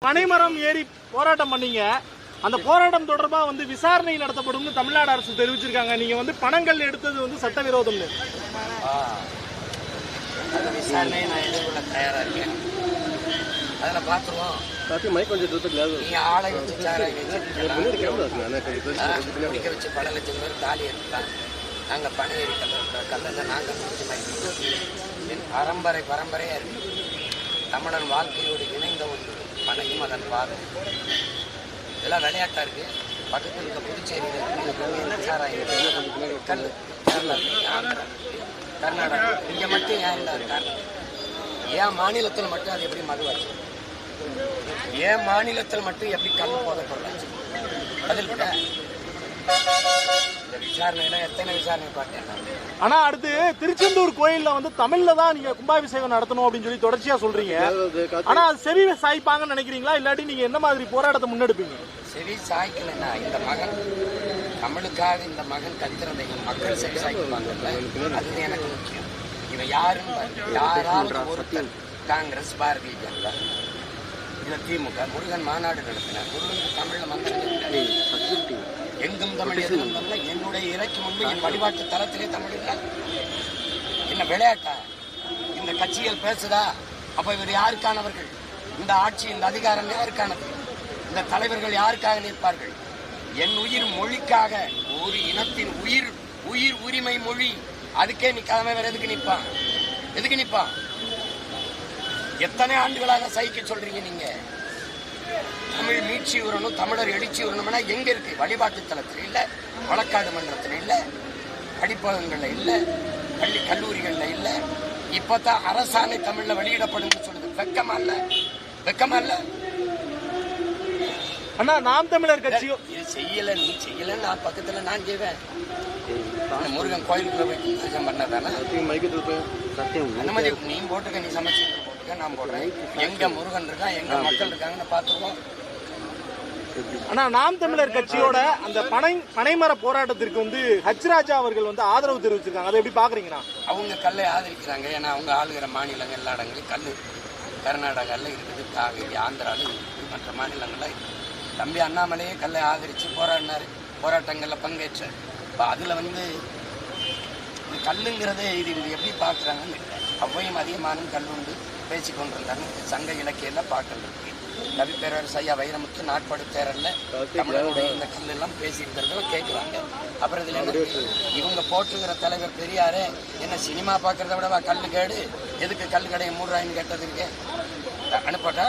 பனைமரம் ஏறி போராட்டம் பண்ணீங்க. அந்த போராட்டம் தொடர்பா விசாரணை நடத்தப்படும் தமிழ்நாடு அரசு தெரிவிச்சிருக்காங்க. நீங்க பணங்கள் எடுத்தது சட்டவிரோதம். அந்த விசாரணையை நான் எதிர்கொள்ள தயாரா இருக்கேன். அதில் பார்த்துருவோம். நீங்க ஆளை வச்சு சாராய் குடிக்க வச்சு பல லட்சம் பேர் தாலி எடுக்கலாம். நாங்கள் பணம் ஏறி கல்லில் நாங்கள் என் பரம்பரையா இருக்கு. தமிழன் வாழ்க்கையோடு இணைந்த ஒன்று பனையும் அதன் பாதம். இதெல்லாம் விளையாட்டா இருக்கு. பக்கத்தில் இருக்க புதுச்சேரியில் என்ன சாராயம் கல் கேரளா ஆந்திரா கர்நாடகா இங்கே மட்டும் ஏன் இல்லாத காரணம்? ஏன் மாநிலத்தில் மட்டும் அது எப்படி மதுவாச்சு? ஏன் மாநிலத்தில் மட்டும் எப்படி கல் போத பொருளாச்சு? பதில் இந்த விசாரணையில எத்தனை விசாரணை பார்த்தேன். ஆனா அடுத்து திருச்செந்தூர் கோயில்ல தமிழ்ல தான் நீங்க கும்பாபிஷேகம் நடத்தணும் அப்படின்னு சொல்லி தொடர்ச்சியா சொல்றீங்க. ஆனா அது செவி சாய்ப்பாங்கன்னு நினைக்கிறீங்களா? இல்லாட்டி நீங்க என்ன மாதிரி போராட்டத்தை முன்னெடுப்பீங்க? செவி சாய்க்கலன்னா இந்த மகன் தமிழுக்காக இந்த மகன் கத்துறதை மக்கள் செவி சாய்க்குவாங்கல்ல, அது எனக்கு முக்கியம். இவன் யாருன்னு யாராவது ஒருத்தர் காங்கிரஸ், பாரதிய ஜனதா, இல்ல திமுக முருகன் மாநாடு நடத்தினார். முருகனுக்கு தமிழ்ல மந்திரம் எங்கும் தமிழ் எதுவும் தமிழ். என்னுடைய இறைக்கு முன்பு என் வழிபாட்டு தளத்திலே தமிழ் இல்லை. என்ன விளையாட்டா? இந்த கட்சிகள் பேசுதா? அப்ப இவர் யாருக்கானவர்கள்? இந்த ஆட்சி, இந்த அதிகாரம் யாருக்கானது? இந்த தலைவர்கள் யாருக்காக நிற்பார்கள்? என் உயிர் மொழிக்காக, ஒரு இனத்தின் உயிர் உரிமை மொழி, அதுக்கே நிக்காம வேற எதுக்கு நிற்பான்? எதுக்கு நிற்பான்? எத்தனை ஆண்டுகளாக சகிக்க சொல்றீங்க நீங்க? தமிழ் மீட்சி உரணும், தமிழர் எழுச்சி உரணும்னா எங்க இருக்கு? வழிபாட்டு தளத்தில் இல்ல, வழக்காடு மன்றத்தில் இல்ல, படிப்பகங்கள்ல இல்ல, பள்ளி கல்லூரிகள்ல இல்ல. இப்பதான் அரசாணை தமிழ்ல வெளியிடப்படும் சொல்லுது. வெக்கமா இல்ல? வெக்கமா இல்ல? ஆனா நாம் தமிழர் கட்சியும் இது செய்யல, நீ செய்யல, நான் பக்கத்துல நான் செய்வேன். முருகன் கோயிலுக்குள்ள போய் பூஜை பண்ணதானே அனுமதி நீ போட்டுக்க, நீ சமைச்சு போட்டுக்க, நான் போடுறேன். எங்க முருகன் இருக்கா, எங்க மக்கள் இருக்காங்கன்னு பாத்துருவோம். ஆனா நாம் தமிழர் கட்சியோட அந்த பனைமர போராட்டத்திற்கு ஹச்ராஜா அவர்கள் ஆதரவு தெரிவிச்சிருக்காங்க. அதை எப்படி பாக்குறீங்கன்னா? அவங்க கல்லை ஆதரிக்கிறாங்க. ஏன்னா அவங்க ஆளுகிற மாநிலங்கள் எல்லா இடங்களையும் கல், கர்நாடகாவில் இருக்குது, காவேரி, ஆந்திராவில் இருக்குது, மற்ற மாநிலங்கள்ல இருக்குது. தம்பி அண்ணாமலையே கல்லை ஆதரிச்சு போராடினாரு, போராட்டங்கள்ல பங்கேற்றார். அதுல கல்லுங்கிறதே இது எப்படி பாக்குறாங்கன்னு அவ்வையும் அதிகமானும் கல் உண்டு பேசி கொண்டிருந்தாங்க. சங்க இலக்கியில பாக்கள் இருக்கு. கவி பேரரசு ஐயா வைரமுத்து நாட்பாடு தேரல்ல தமிழனுடைய இந்த கல் எல்லாம் பேசியிருக்கிறத கேட்குறாங்க. அப்புறம் இதுல என்ன, இவங்க போட்டுங்கிற தலைவர் பெரியாரே என்ன சினிமா பார்க்கறத விடவா கல்லு கேடு? எதுக்கு கல் கடையை மூடுறாயின்னு கேட்டதுக்கு அனுப்பட்டா?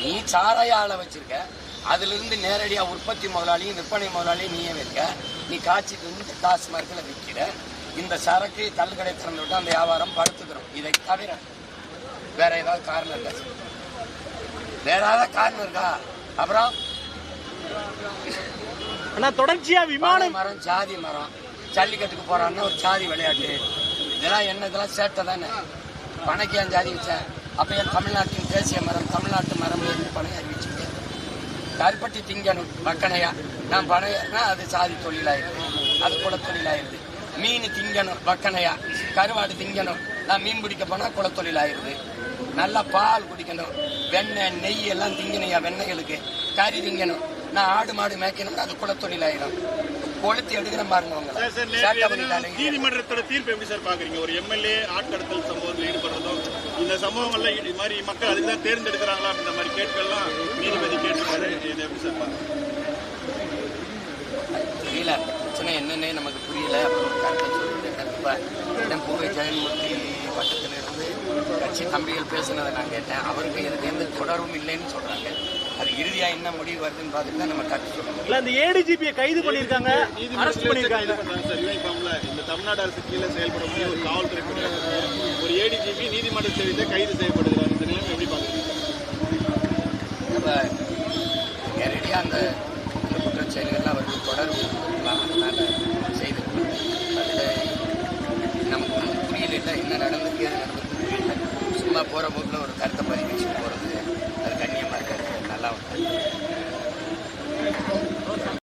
நீ சாராய ஆளை வச்சிருக்க, அதுல இருந்து நேரடியா உற்பத்தி முதலாளியும் விற்பனை முதலாளியும் நீயே வைக்க. நீ காட்சிக்கு வந்து டாஸ்மார்க்கில் விற்கிற. இந்த சரக்கு கல்லுக்கடை திறந்து விட்டு அந்த வியாபாரம் படுத்துக்கிறோம். இதை தவிர வேற ஏதாவது காரணம் இருக்கா? வேற ஏதாவது காரணம் இருக்கா? அப்புறம் தொடர்ச்சியா விமான மரம், ஜாதி மரம், ஜல்லிக்கட்டுக்கு போறான்னா ஒரு ஜாதி விளையாட்டு, இதெல்லாம் என்ன? இதெல்லாம் சேட்டை தானே. பனைக்கு ஏன் ஜாதி வச்சேன்? அப்ப என் தமிழ்நாட்டின் தேசிய மரம், தமிழ்நாட்டு மரம் பனை அறிவிச்சுங்க. கருப்பட்டி திங்கணும் வக்கனையா, நான் பனையா, அது சாதி தொழிலாயிருது, அது குல தொழிலாயிருது. மீன் திங்கணும் வக்கனையா, கருவாடு திங்கணும், நான் மீன் பிடிக்க போனா குலத்தொழிலாயிருது. நல்லா பால் குடிக்கணும், வெண்ணெய் நெய் எல்லாம் திங்கணையா வெண்ணெய்களுக்கு. கறி திங்கணும், நான் ஆடு மாடு மேய்க்கணும், அது குலத்தொழிலாயிரும். கொளுத்தி எடுக்கிறேன் பாருங்க. நீதிமன்றத்தோட தீர்ப்பு எப்படி சார் பாக்குறீங்க? ஒரு எம்எல்ஏ ஆட்கடத்தல் சம்பவத்தில் ஈடுபடுறதும் இந்த சம்பவங்கள்ல இது மாதிரி மக்கள் அதுக்கு தான் தேர்ந்தெடுக்கிறாங்களா? இந்த மாதிரி கேட்கலாம் நீதிபதி கேட்டிருக்காரு. இது எப்படி சார் பாக்குறீங்க? தெரியல, பிரச்சனை என்னன்னே நமக்கு புரியல. கண்டிப்பா பூவை ஜெயன்மூர்த்தி பட்டத்திலிருந்து கட்சி தம்பிகள் பேசுனதை நான் கேட்டேன். அவருக்கு இதுக்கு எந்த தொடர்பும் இல்லைன்னு சொல்றாங்க. அது இறுதியா என்ன முடிவு வருதுன்னு பார்த்துட்டு தான் நம்ம கட்சி சொல்லணும். இல்ல, இந்த ஏடிஜிபியை கைது பண்ணிருக்காங்க, அரெஸ்ட் பண்ணிருக்காங்க. இந்த தமிழ்நாடு அரசு கீழே செயல்படக்கூடிய ஒரு காவல்துறை ஒரு ஏடிஜிபி நீதிமன்ற தெரிவித்த கைது செய்யப்படுகிறார். இந்த நிலைமை எப்படி பாக்குறீங்க? நேரடியா அந்த குற்றச்செயல்கள் அவருக்கு தொடர்பு இருக்கலாம். அதனால